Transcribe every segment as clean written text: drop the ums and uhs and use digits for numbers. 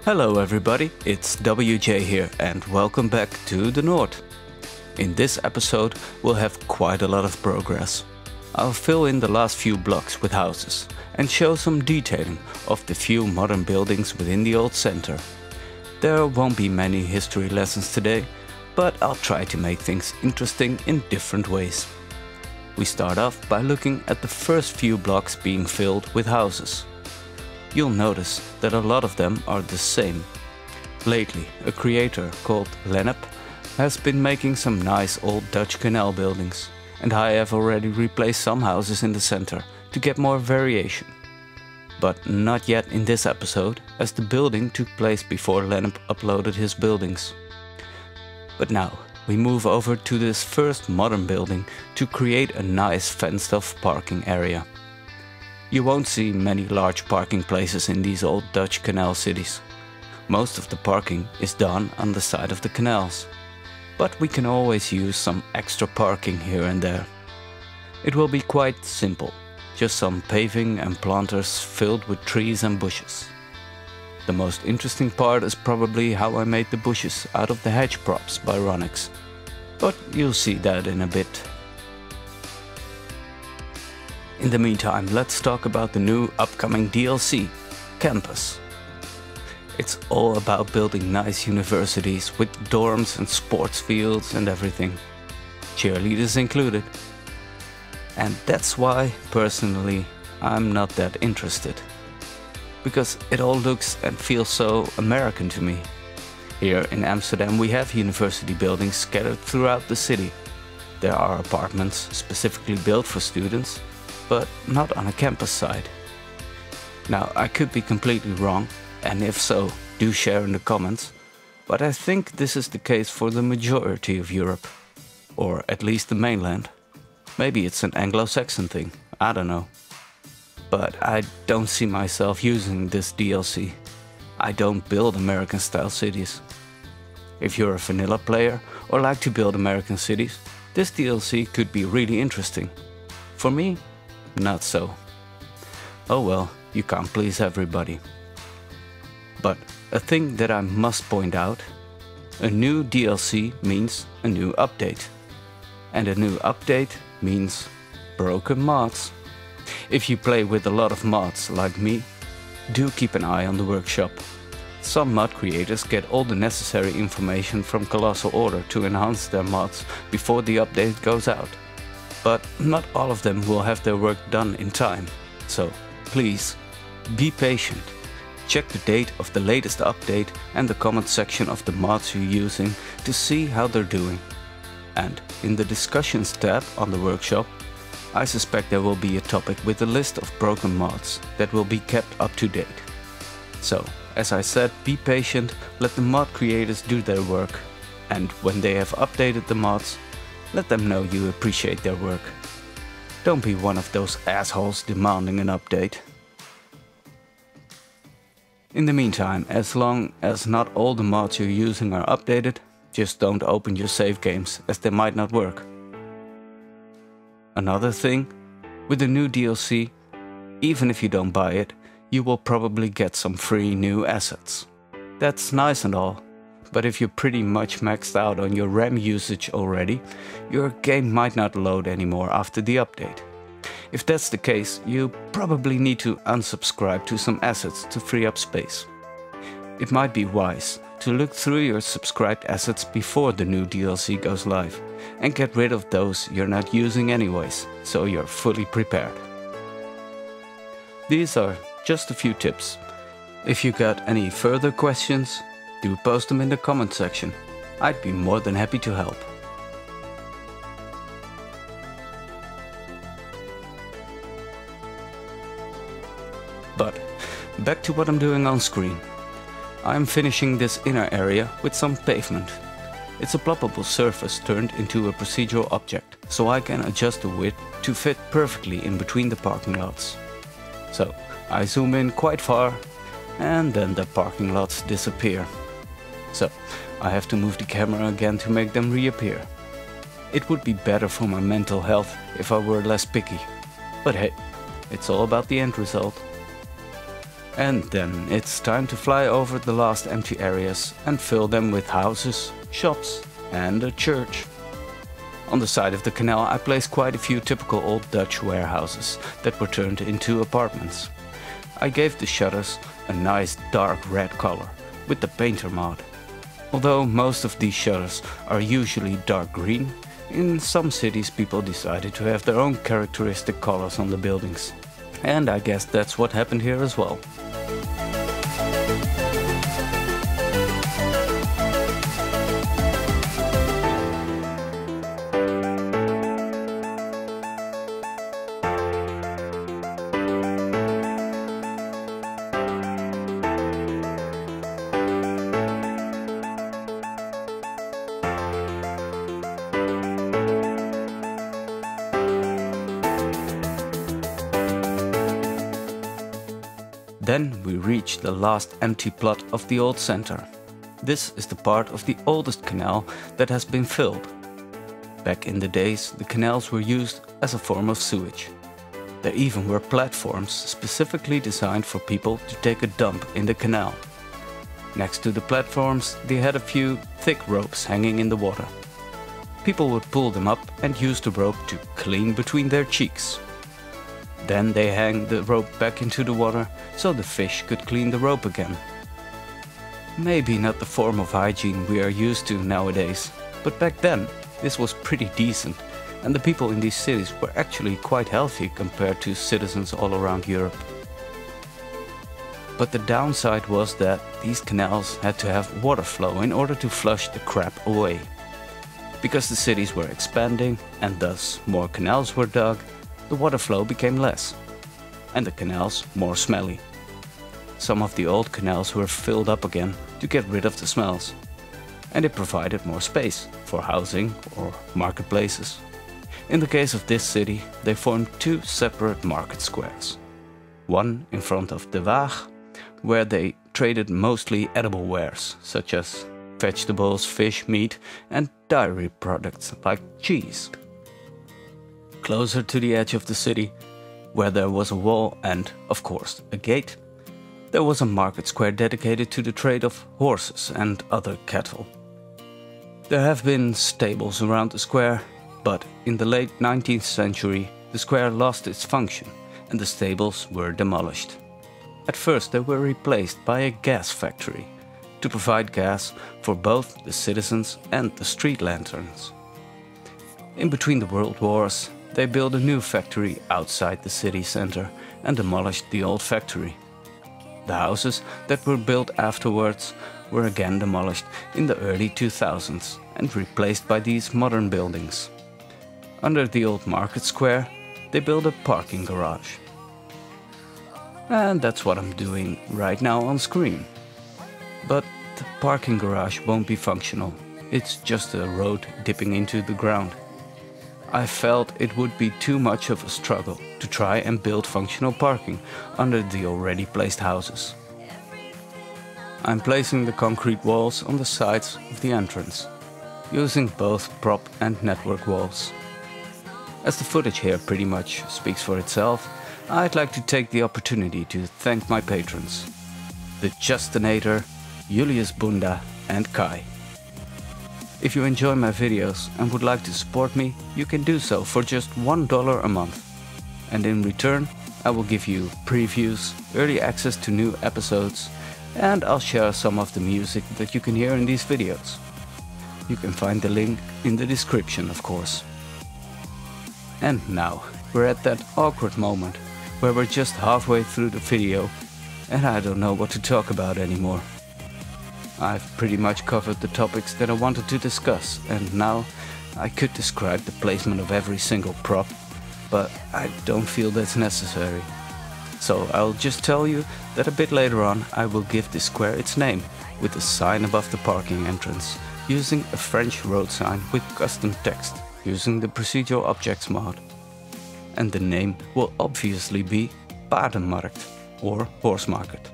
Hello everybody, it's WJ here and welcome back to the Noord. In this episode we'll have quite a lot of progress. I'll fill in the last few blocks with houses and show some detailing of the few modern buildings within the old center. There won't be many history lessons today, but I'll try to make things interesting in different ways. We start off by looking at the first few blocks being filled with houses. You'll notice that a lot of them are the same. Lately, a creator called Lennep has been making some nice old Dutch canal buildings, and I have already replaced some houses in the center to get more variation. But not yet in this episode, as the building took place before Lennep uploaded his buildings. But now, we move over to this first modern building to create a nice fenced-off parking area. You won't see many large parking places in these old Dutch canal cities. Most of the parking is done on the side of the canals. But we can always use some extra parking here and there. It will be quite simple, just some paving and planters filled with trees and bushes. The most interesting part is probably how I made the bushes out of the hedge props by Ronix. But you'll see that in a bit. In the meantime, let's talk about the new upcoming DLC, Campus. It's all about building nice universities with dorms and sports fields and everything. Cheerleaders included. And that's why, personally, I'm not that interested. Because it all looks and feels so American to me. Here in Amsterdam we have university buildings scattered throughout the city. There are apartments specifically built for students, but not on a campus side. Now, I could be completely wrong, and if so, do share in the comments, but I think this is the case for the majority of Europe, or at least the mainland. Maybe it's an Anglo-Saxon thing, I don't know. But I don't see myself using this DLC. I don't build American-style cities. If you're a vanilla player or like to build American cities, this DLC could be really interesting. For me, not so. Oh well, you can't please everybody. But a thing that I must point out, a new DLC means a new update. And a new update means broken mods. If you play with a lot of mods like me, do keep an eye on the workshop. Some mod creators get all the necessary information from Colossal Order to enhance their mods before the update goes out. But not all of them will have their work done in time, so please, be patient. Check the date of the latest update and the comment section of the mods you're using to see how they're doing. And in the discussions tab on the workshop, I suspect there will be a topic with a list of broken mods that will be kept up to date. So, as I said, be patient, let the mod creators do their work, and when they have updated the mods, let them know you appreciate their work. Don't be one of those assholes demanding an update. In the meantime, as long as not all the mods you're using are updated, just don't open your save games, as they might not work. Another thing, with the new DLC, even if you don't buy it, you will probably get some free new assets. That's nice and all, but if you're pretty much maxed out on your RAM usage already, your game might not load anymore after the update. If that's the case, you probably need to unsubscribe to some assets to free up space. It might be wise to look through your subscribed assets before the new DLC goes live and get rid of those you're not using anyways, so you're fully prepared. These are just a few tips. If you got any further questions, do post them in the comment section. I'd be more than happy to help. But back to what I'm doing on screen. I'm finishing this inner area with some pavement. It's a ploppable surface turned into a procedural object, so I can adjust the width to fit perfectly in between the parking lots. So I zoom in quite far, and then the parking lots disappear. So I have to move the camera again to make them reappear. It would be better for my mental health if I were less picky. But hey, it's all about the end result. And then it's time to fly over the last empty areas and fill them with houses, shops and a church. On the side of the canal I placed quite a few typical old Dutch warehouses that were turned into apartments. I gave the shutters a nice dark red color with the painter mod. Although most of these shutters are usually dark green, in some cities people decided to have their own characteristic colors on the buildings. And I guess that's what happened here as well. Then we reach the last empty plot of the old center. This is the part of the oldest canal that has been filled. Back in the days, the canals were used as a form of sewage. There even were platforms specifically designed for people to take a dump in the canal. Next to the platforms, they had a few thick ropes hanging in the water. People would pull them up and use the rope to clean between their cheeks. Then they hang the rope back into the water so the fish could clean the rope again. Maybe not the form of hygiene we are used to nowadays, but back then this was pretty decent and the people in these cities were actually quite healthy compared to citizens all around Europe. But the downside was that these canals had to have water flow in order to flush the crap away. Because the cities were expanding and thus more canals were dug, the water flow became less, and the canals more smelly. Some of the old canals were filled up again to get rid of the smells, and it provided more space for housing or marketplaces. In the case of this city, they formed two separate market squares. One in front of De Waag, where they traded mostly edible wares, such as vegetables, fish, meat, and dairy products like cheese. Closer to the edge of the city, where there was a wall and, of course, a gate, there was a market square dedicated to the trade of horses and other cattle. There have been stables around the square, but in the late 19th century the square lost its function and the stables were demolished. At first they were replaced by a gas factory to provide gas for both the citizens and the street lanterns. In between the world wars, they built a new factory outside the city center and demolished the old factory. The houses that were built afterwards were again demolished in the early 2000s and replaced by these modern buildings. Under the old market square, they built a parking garage. And that's what I'm doing right now on screen. But the parking garage won't be functional. It's just a road dipping into the ground. I felt it would be too much of a struggle to try and build functional parking under the already placed houses. I'm placing the concrete walls on the sides of the entrance, using both prop and network walls. As the footage here pretty much speaks for itself, I'd like to take the opportunity to thank my patrons, the Justinator, Julius Bunda and Kai. If you enjoy my videos and would like to support me, you can do so for just $1 a month. And in return, I will give you previews, early access to new episodes, and I'll share some of the music that you can hear in these videos. You can find the link in the description, of course. And now, we're at that awkward moment where we're just halfway through the video and I don't know what to talk about anymore. I've pretty much covered the topics that I wanted to discuss, and now I could describe the placement of every single prop, but I don't feel that's necessary. So I'll just tell you that a bit later on I will give this square its name with a sign above the parking entrance, using a French road sign with custom text, using the Procedural Objects mod. And the name will obviously be Paardenmarkt or Horse Market.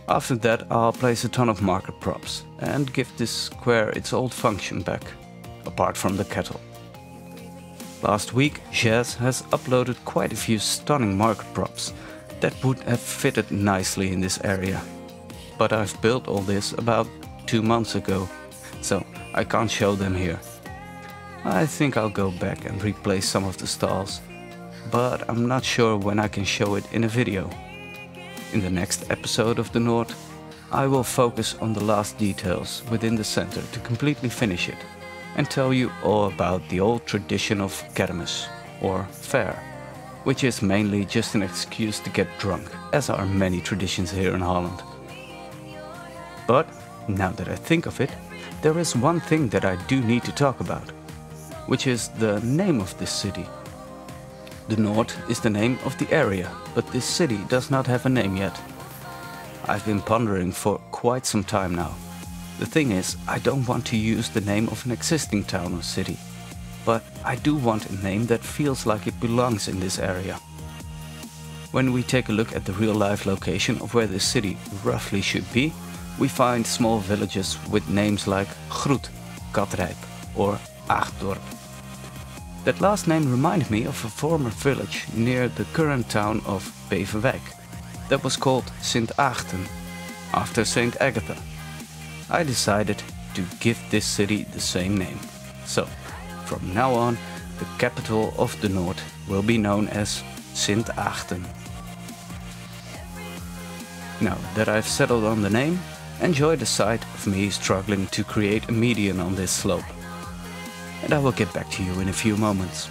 After that I'll place a ton of market props and give this square its old function back, apart from the kettle. Last week Jazz has uploaded quite a few stunning market props that would have fitted nicely in this area. But I've built all this about 2 months ago, so I can't show them here. I think I'll go back and replace some of the stalls, but I'm not sure when I can show it in a video. In the next episode of the Noord, I will focus on the last details within the center to completely finish it and tell you all about the old tradition of kermis, or fair, which is mainly just an excuse to get drunk, as are many traditions here in Holland. But now that I think of it, there is one thing that I do need to talk about, which is the name of this city. The Noord is the name of the area, but this city does not have a name yet. I've been pondering for quite some time now. The thing is, I don't want to use the name of an existing town or city, but I do want a name that feels like it belongs in this area. When we take a look at the real-life location of where this city roughly should be, we find small villages with names like Groet, Katrijp or Aagdorp. That last name reminded me of a former village near the current town of Beverwijk that was called Sint Aagten, after Saint Agatha. I decided to give this city the same name. So, from now on, the capital of the Noord will be known as Sint Aagten. Now that I've settled on the name, enjoy the sight of me struggling to create a median on this slope. And I will get back to you in a few moments.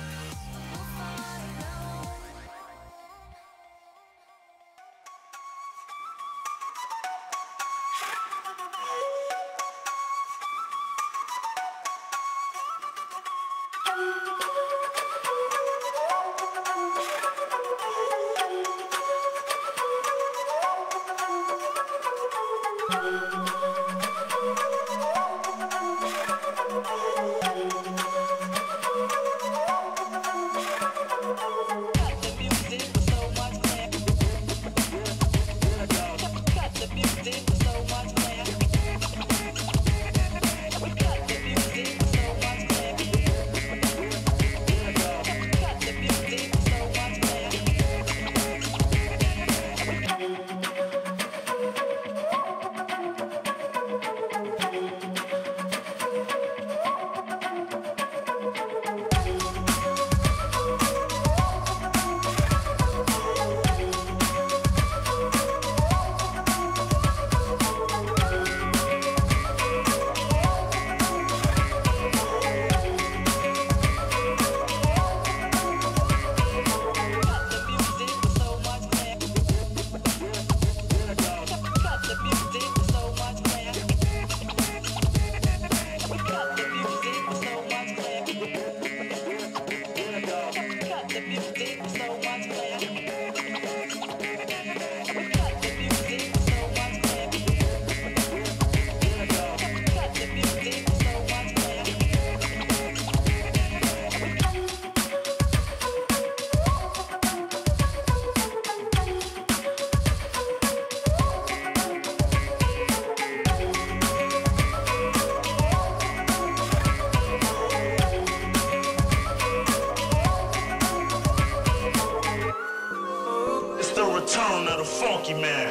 Return of the funky man.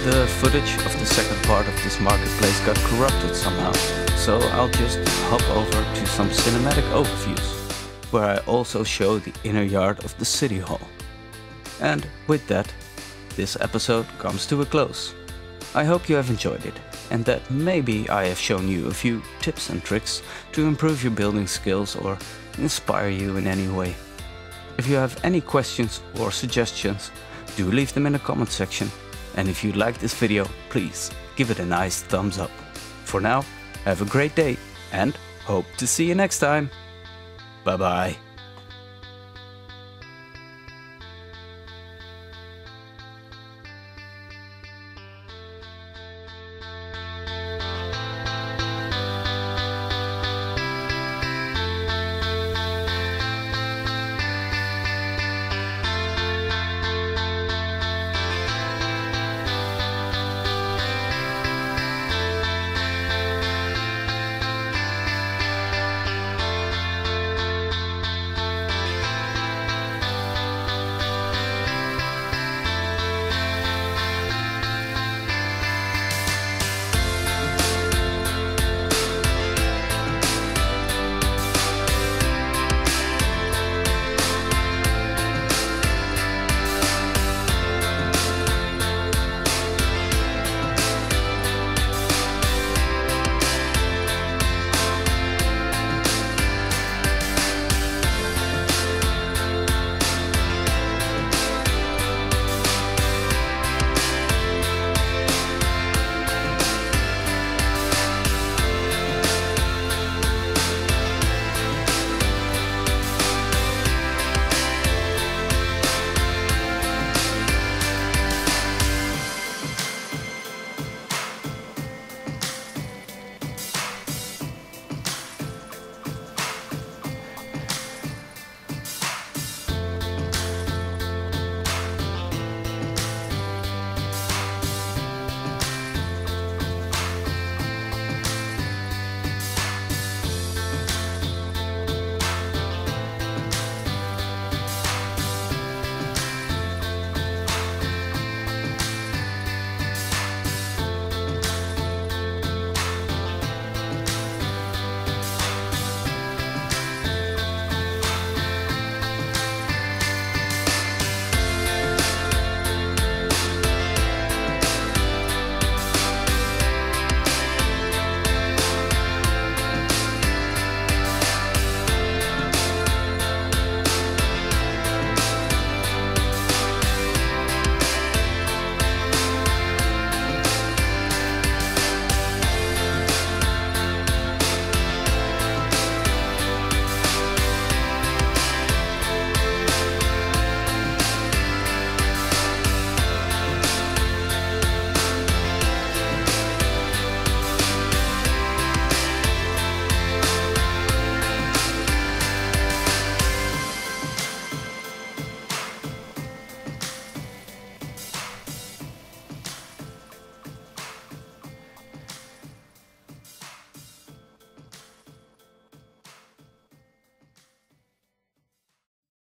The footage of the second part of this marketplace got corrupted somehow, so I'll just hop over to some cinematic overviews, where I also show the inner yard of the city hall. And with that, this episode comes to a close. I hope you have enjoyed it, and that maybe I have shown you a few tips and tricks to improve your building skills or inspire you in any way. If you have any questions or suggestions, do leave them in the comment section. And if you like this video, please give it a nice thumbs up. For now, have a great day and hope to see you next time. Bye bye.